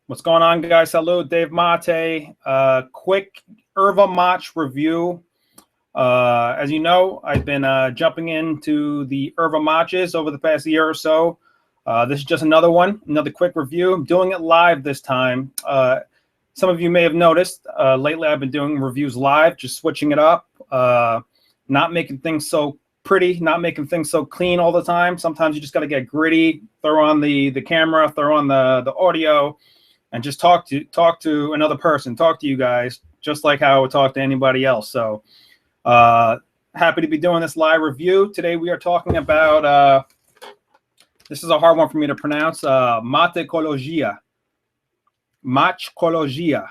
What's going on, guys? Salud, Dave Mate. Quick Erva Mach review. As you know, I've been jumping into the Erva Matches over the past year or so. This is just another one, another quick review. I'm doing it live this time. Some of you may have noticed lately I've been doing reviews live, just switching it up, not making things so pretty, not making things so clean all the time. Sometimes you just got to get gritty, throw on the camera, throw on the audio, and just talk to another person, talk to you guys, just like how I would talk to anybody else. So happy to be doing this live review. Today we are talking about, this is a hard one for me to pronounce, Matecologica. Matecologica.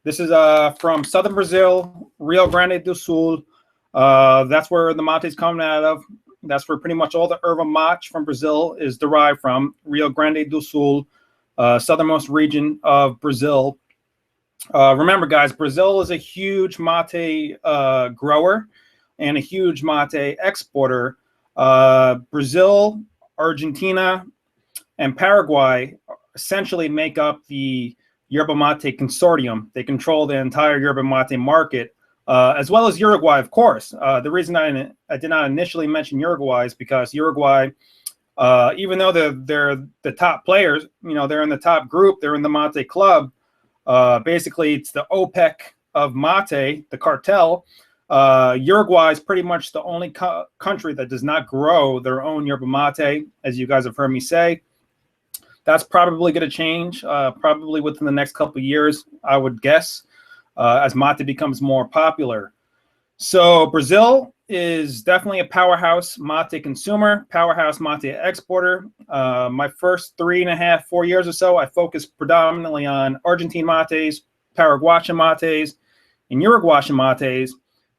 This is from southern Brazil, Rio Grande do Sul. That's where the mate is coming out of. That's where pretty much all the Erva Mach from Brazil is derived from, Rio Grande do Sul. Southernmost region of Brazil. Remember, guys, Brazil is a huge mate grower and a huge mate exporter. Brazil, Argentina, and Paraguay essentially make up the yerba mate consortium. They control the entire yerba mate market, as well as Uruguay, of course. The reason I did not initially mention Uruguay is because Uruguay, even though they're the top players, you know, they're in the top group, they're in the mate club. Basically, it's the OPEC of mate, the cartel. Uruguay is pretty much the only country that does not grow their own yerba mate, as you guys have heard me say. That's probably going to change, probably within the next couple of years, I would guess, as mate becomes more popular. So Brazil is definitely a powerhouse mate consumer, powerhouse mate exporter. My first 3.5, 4 years or so, I focused predominantly on Argentine mates, Paraguayan mates, and Uruguayan mates.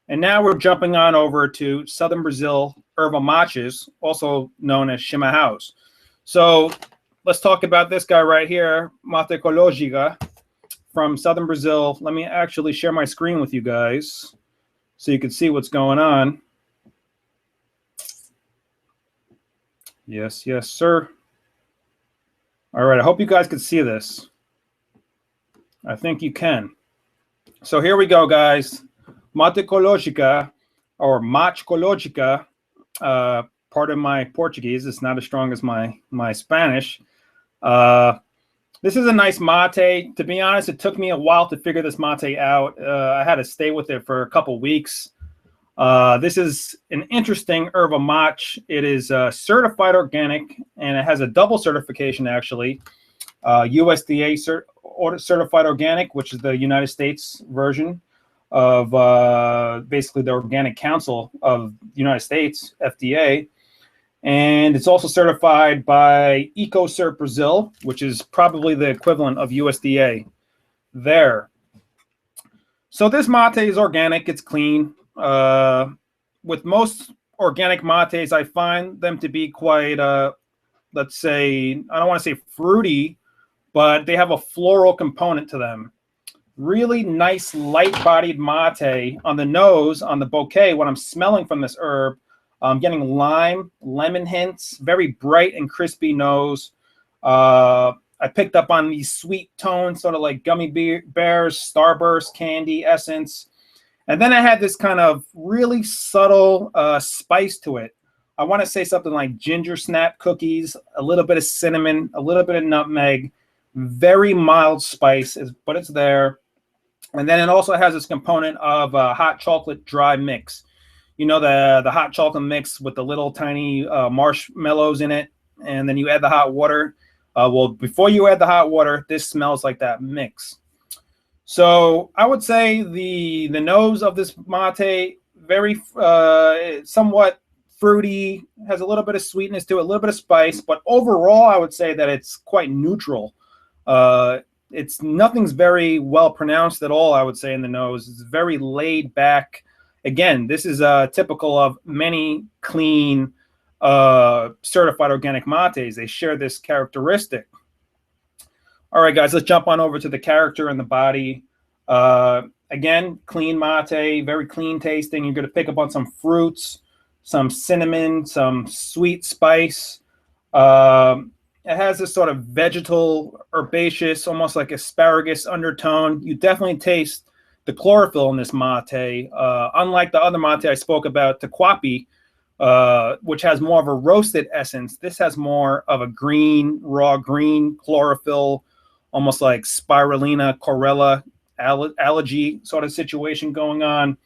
And now we're jumping on over to southern Brazil Erva Matches, also known as Chimarrãos. So let's talk about this guy right here, Matecologica, from southern Brazil. Let me actually share my screen with you guys so you can see what's going on. Yes, yes, sir. All right, I hope you guys can see this. I think you can. So here we go, guys. Matecologica, or Matecologica, part of my Portuguese. It's not as strong as my Spanish. This is a nice mate. To be honest, it took me a while to figure this mate out. I had to stay with it for a couple weeks. This is an interesting Erva Mach. It is certified organic, and it has a double certification, actually. USDA certified organic, which is the United States version of basically the Organic Council of the United States, FDA. And it's also certified by EcoCert Brazil, which is probably the equivalent of USDA there. So this mate is organic, it's clean. With most organic mates, I find them to be quite, let's say, I don't want to say fruity, but they have a floral component to them. Really nice, light-bodied mate. On the nose, on the bouquet, what I'm smelling from this herb, I'm getting lime, lemon hints, very bright and crispy nose. I picked up on these sweet tones, sort of like gummy bears, Starburst, candy, essence. And then I had this kind of really subtle spice to it. I want to say something like ginger snap cookies, a little bit of cinnamon, a little bit of nutmeg, very mild spice, but it's there. And then it also has this component of hot chocolate dry mix. You know, the hot chocolate mix with the little tiny marshmallows in it, and then you add the hot water. Well, before you add the hot water, this smells like that mix. So I would say the nose of this mate, very somewhat fruity, has a little bit of sweetness to it, a little bit of spice, but overall I would say that it's quite neutral. Nothing's very well pronounced at all, I would say, in the nose. It's very laid back. Again, this is typical of many clean certified organic mates. They share this characteristic. All right, guys, let's jump on over to the character and the body. Again, clean mate, very clean tasting. You're going to pick up on some fruits, some cinnamon, some sweet spice. It has this sort of vegetal, herbaceous, almost like asparagus undertone. You definitely taste the chlorophyll in this mate. Unlike the other mate I spoke about, Tequapi, which has more of a roasted essence, this has more of a green, raw green chlorophyll, almost like spirulina, chlorella, allergy sort of situation going on.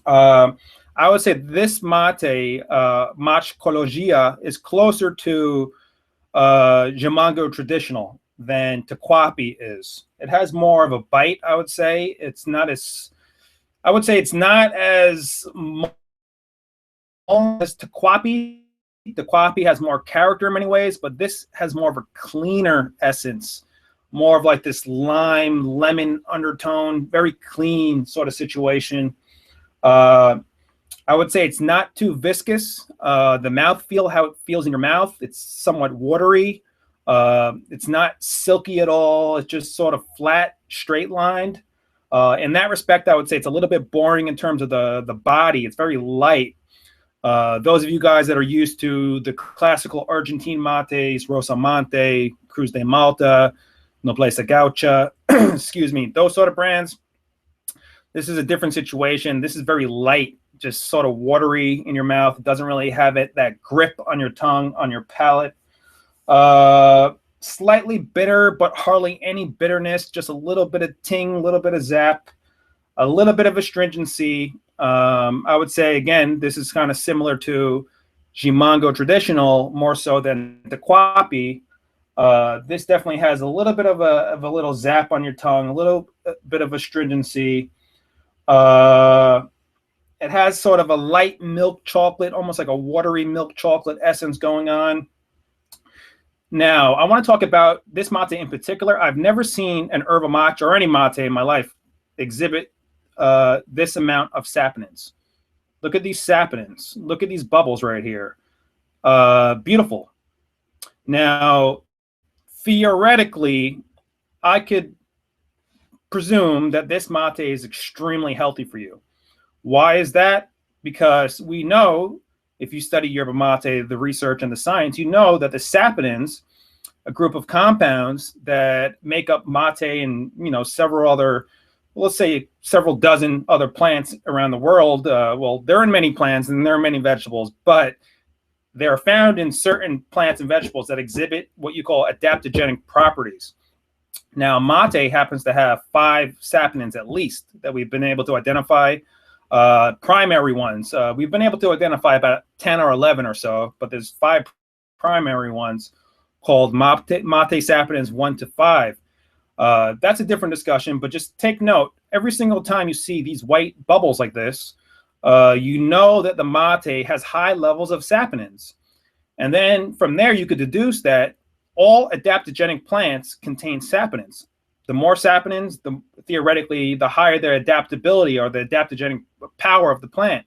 I would say this mate, Matecologica, is closer to Jimango traditional than Tequapi is. It has more of a bite, I would say. It's not as as Tequapi. Tequapi has more character in many ways, but this has more of a cleaner essence, more of like this lime, lemon undertone, very clean sort of situation. I would say it's not too viscous. The mouthfeel, how it feels in your mouth, it's somewhat watery. It's not silky at all. It's just sort of flat, straight lined. In that respect, I would say it's a little bit boring in terms of the body. It's very light. Those of you guys that are used to the classical Argentine mates, Rosamante, Cruz de Malta, Nobleza Gaucha, excuse me, those sort of brands, this is a different situation. This is very light, just sort of watery in your mouth. It doesn't really have that grip on your tongue, on your palate. Slightly bitter, but hardly any bitterness, just a little bit of ting, a little bit of zap, a little bit of astringency. I would say, again, this is kind of similar to Jimango traditional, more so than the Tequapi. This definitely has a little bit of a little zap on your tongue, a little bit of astringency. It has sort of a light milk chocolate, almost like a watery milk chocolate essence going on. Now, I want to talk about this mate in particular. I've never seen an Erva mate or any mate in my life exhibit this amount of saponins. Look at these saponins. Look at these bubbles right here. Beautiful. Now, theoretically, I could presume that this mate is extremely healthy for you. Why is that? Because we know, if you study yerba mate, the research and the science, you know that the saponins, a group of compounds that make up mate and several other, let's say several dozen other plants around the world. Well, they're in many plants and there are many vegetables, but they're found in certain plants and vegetables that exhibit what you call adaptogenic properties. Now, mate happens to have 5 saponins at least that we've been able to identify. Primary ones, we've been able to identify about 10 or 11 or so, but there's 5 primary ones called mate saponins 1 to 5. That's a different discussion, but just take note, every single time you see these white bubbles like this, you know that the mate has high levels of saponins. And then from there, you could deduce that all adaptogenic plants contain saponins. The more saponins, theoretically, the higher their adaptability or the adaptogenic power of the plant.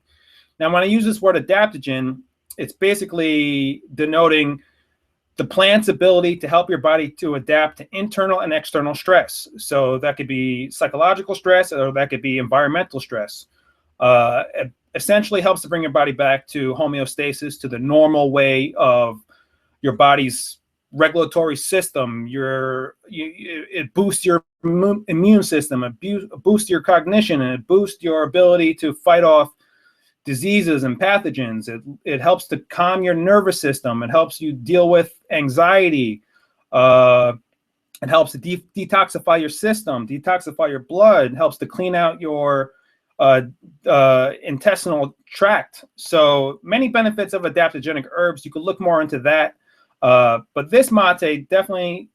Now, when I use this word adaptogen, it's basically denoting the plant's ability to help your body to adapt to internal and external stress. So that could be psychological stress or that could be environmental stress. It essentially helps to bring your body back to homeostasis, to the normal way of your body's regulatory system. It boosts your immune system, it boosts your cognition, and it boosts your ability to fight off diseases and pathogens. It helps to calm your nervous system. It helps you deal with anxiety. It helps to detoxify your system, detoxify your blood. It helps to clean out your intestinal tract. So many benefits of adaptogenic herbs. You could look more into that. But this mate definitely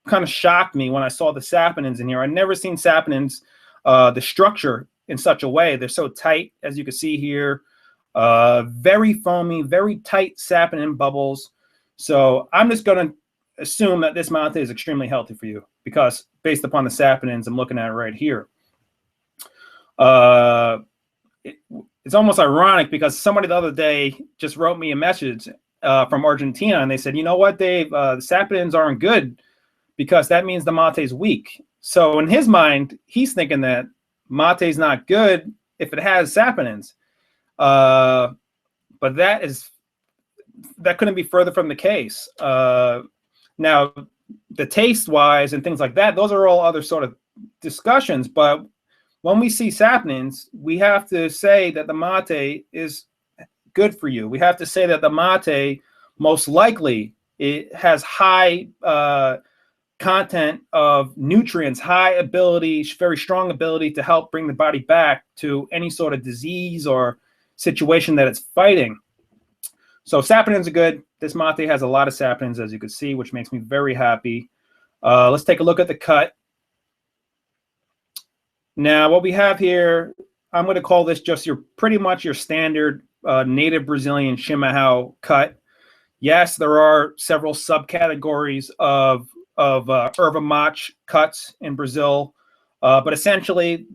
kind of shocked me when I saw the saponins in here. I've never seen saponins, the structure in such a way. They're so tight, as you can see here. Very foamy, very tight saponin bubbles. So I'm just going to assume that this mate is extremely healthy for you because based upon the saponins I'm looking at right here. It's almost ironic because somebody the other day just wrote me a message from Argentina, and they said, you know what, Dave, the saponins aren't good because that means the mate is weak. So in his mind, he's thinking that mate is not good if it has saponins. But that is that couldn't be further from the case. Now, the taste-wise and things like that, those are all other sort of discussions. But when we see saponins, we have to say that the mate is good for you. We have to say that the mate, most likely, it has high content of nutrients, high ability, very strong ability to help bring the body back to any sort of disease or situation that it's fighting. So saponins are good. This mate has a lot of saponins, as you can see, which makes me very happy. Let's take a look at the cut. Now, what we have here, I'm going to call this just pretty much your standard native Brazilian chimarrão cut. Yes, there are several subcategories of erva mate cuts in Brazil, but essentially,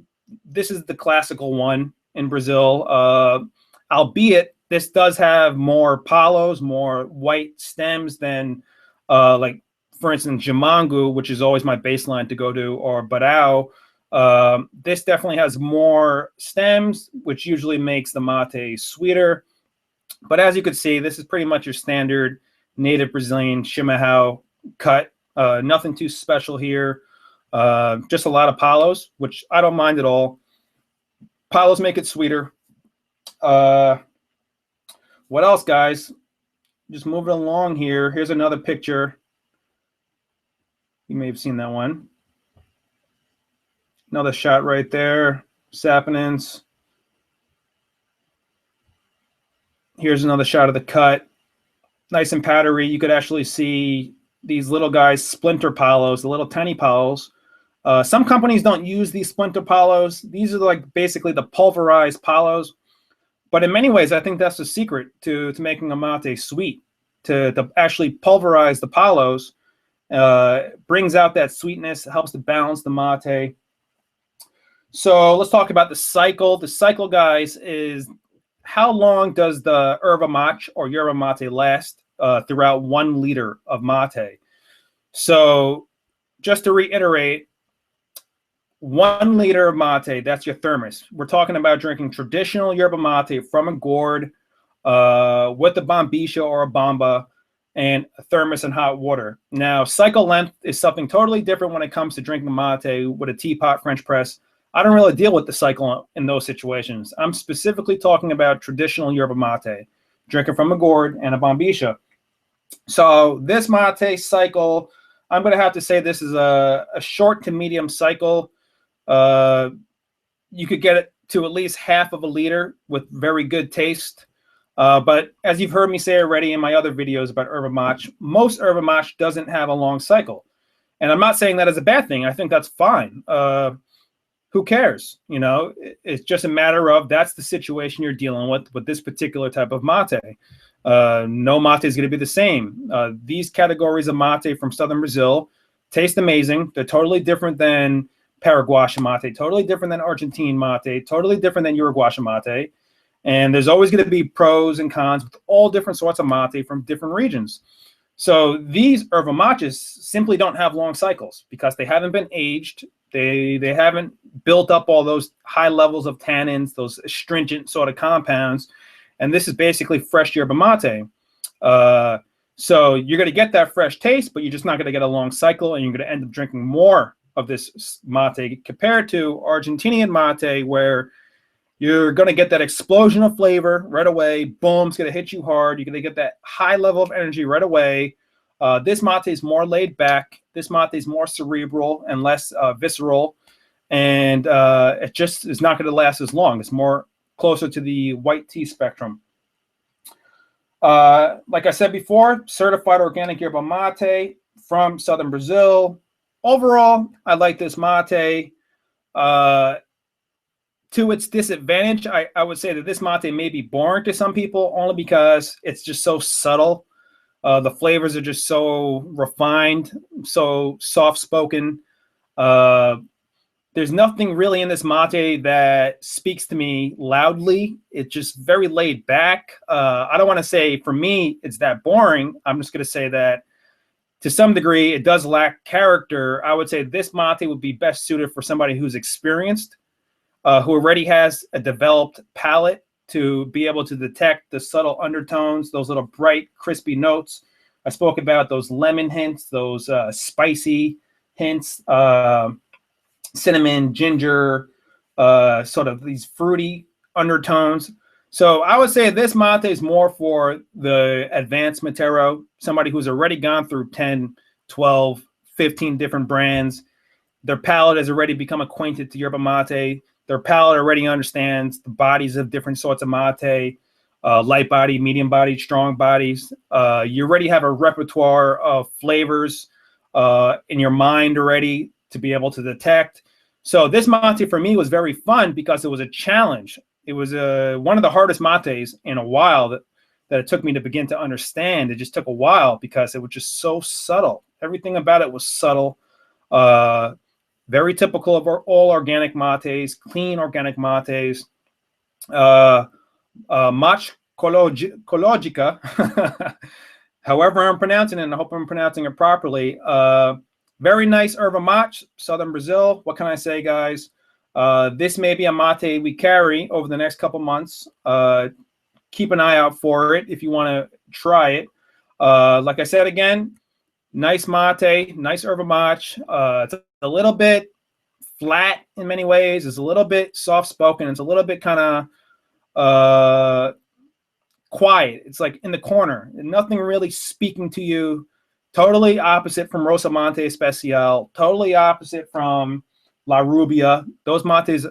this is the classical one in Brazil. Albeit, this does have more palos, more white stems than, like, for instance, Jamangu, which is always my baseline to go to, or Barão. This definitely has more stems, which usually makes the mate sweeter. But as you can see, this is pretty much your standard native Brazilian chimarrão cut. Nothing too special here. Just a lot of palos, which I don't mind at all. Palos make it sweeter. What else, guys? Just moving along here. Here's another picture. You may have seen that one. Another shot right there. Saponins. Here's another shot of the cut. Nice and powdery. You could actually see these little guys, splinter palos, the little tiny palos. Some companies don't use these splinter palos. These are like basically the pulverized palos. But in many ways, I think that's the secret to making a mate sweet. To actually pulverize the palos, brings out that sweetness, helps to balance the mate. So let's talk about the cycle. The cycle, guys, is how long does the erva mate or yerba mate last throughout 1 liter of mate? So just to reiterate, 1 liter of mate, that's your thermos. We're talking about drinking traditional yerba mate from a gourd with a bombicha or a bomba and a thermos and hot water. Now, cycle length is something totally different when it comes to drinking mate with a teapot French press. I don't really deal with the cycle in those situations. I'm specifically talking about traditional yerba mate, drinking from a gourd and a bombicha. So this mate cycle, I'm going to have to say this is a short to medium cycle. You could get it to at least half of a liter with very good taste. But as you've heard me say already in my other videos about erva mate, most erva mate doesn't have a long cycle. And I'm not saying that as a bad thing. I think that's fine. Who cares? You know, it's just a matter of that's the situation you're dealing with this particular type of mate. No mate is going to be the same. These categories of mate from southern Brazil taste amazing. They're totally different than Paraguayan mate, totally different than Argentine mate, totally different than Uruguayan mate. And there's always going to be pros and cons with all different sorts of mate from different regions. So these erva mates simply don't have long cycles because they haven't been aged. They haven't built up all those high levels of tannins, those astringent sort of compounds. And this is basically fresh yerba mate. So you're going to get that fresh taste, but you're just not going to get a long cycle, and you're going to end up drinking more of this mate compared to Argentinian mate, where you're going to get that explosion of flavor right away. Boom, it's going to hit you hard. You're going to get that high level of energy right away. This mate is more laid back. This mate is more cerebral and less visceral. And it just is not going to last as long. It's more closer to the white tea spectrum. Like I said before, certified organic yerba mate from southern Brazil. Overall, I like this mate. To its disadvantage, I would say that this mate may be boring to some people only because it's just so subtle. The flavors are just so refined, so soft-spoken. There's nothing really in this mate that speaks to me loudly. It's just very laid back. I don't want to say, for me, it's that boring. I'm just going to say that to some degree, it does lack character. I would say this mate would be best suited for somebody who's experienced, who already has a developed palate to be able to detect the subtle undertones, those little bright, crispy notes. I spoke about those lemon hints, those spicy hints, cinnamon, ginger, sort of these fruity undertones. So I would say this mate is more for the advanced matero, somebody who's already gone through 10, 12, 15 different brands. Their palate has already become acquainted to yerba mate. Their palate already understands the bodies of different sorts of mate, light body, medium body, strong bodies. You already have a repertoire of flavors in your mind already to be able to detect. So this mate for me was very fun because it was a challenge. It was one of the hardest mates in a while that it took me to begin to understand. It just took a while because it was just so subtle. Everything about it was subtle. Very typical of all organic mates, clean organic mates. Matecologica, however I'm pronouncing it, and I hope I'm pronouncing it properly. Very nice Erva mate, Southern Brazil. What can I say, guys? This may be a mate we carry over the next couple months. Keep an eye out for it if you want to try it. Like I said again, nice mate, nice Erva mate. It's a little bit flat in many ways. It's a little bit soft-spoken. It's a little bit kind of quiet. It's like in the corner. Nothing really speaking to you. Totally opposite from Rosa Mate Especial. Totally opposite from La Rubia. Those mates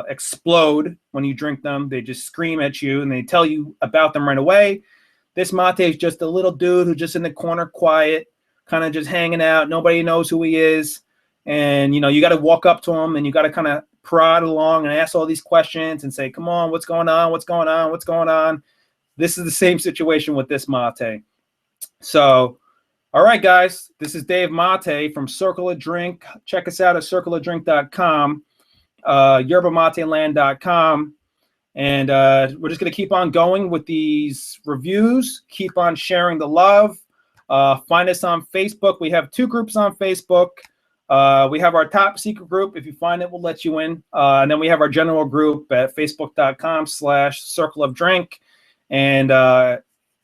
explode when you drink them. They just scream at you and they tell you about them right away. This mate is just a little dude who's just in the corner, quiet, kind of just hanging out. Nobody knows who he is. And, you know, you got to walk up to him and you got to kind of prod along and ask all these questions and say, come on, what's going on? What's going on? What's going on? This is the same situation with this mate. So, all right, guys, this is Dave Mate from Circle of Drink. Check us out at circleofdrink.com, yerbamateland.com. And we're just going to keep on going with these reviews, keep on sharing the love. Find us on Facebook. We have 2 groups on Facebook. We have our top secret group. If you find it, we'll let you in. And then we have our general group at facebook.com/circleofdrink. And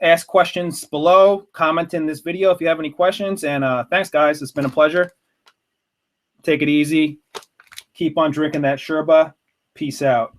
ask questions below. Comment in this video if you have any questions. And thanks, guys. It's been a pleasure. Take it easy. Keep on drinking that Sherba. Peace out.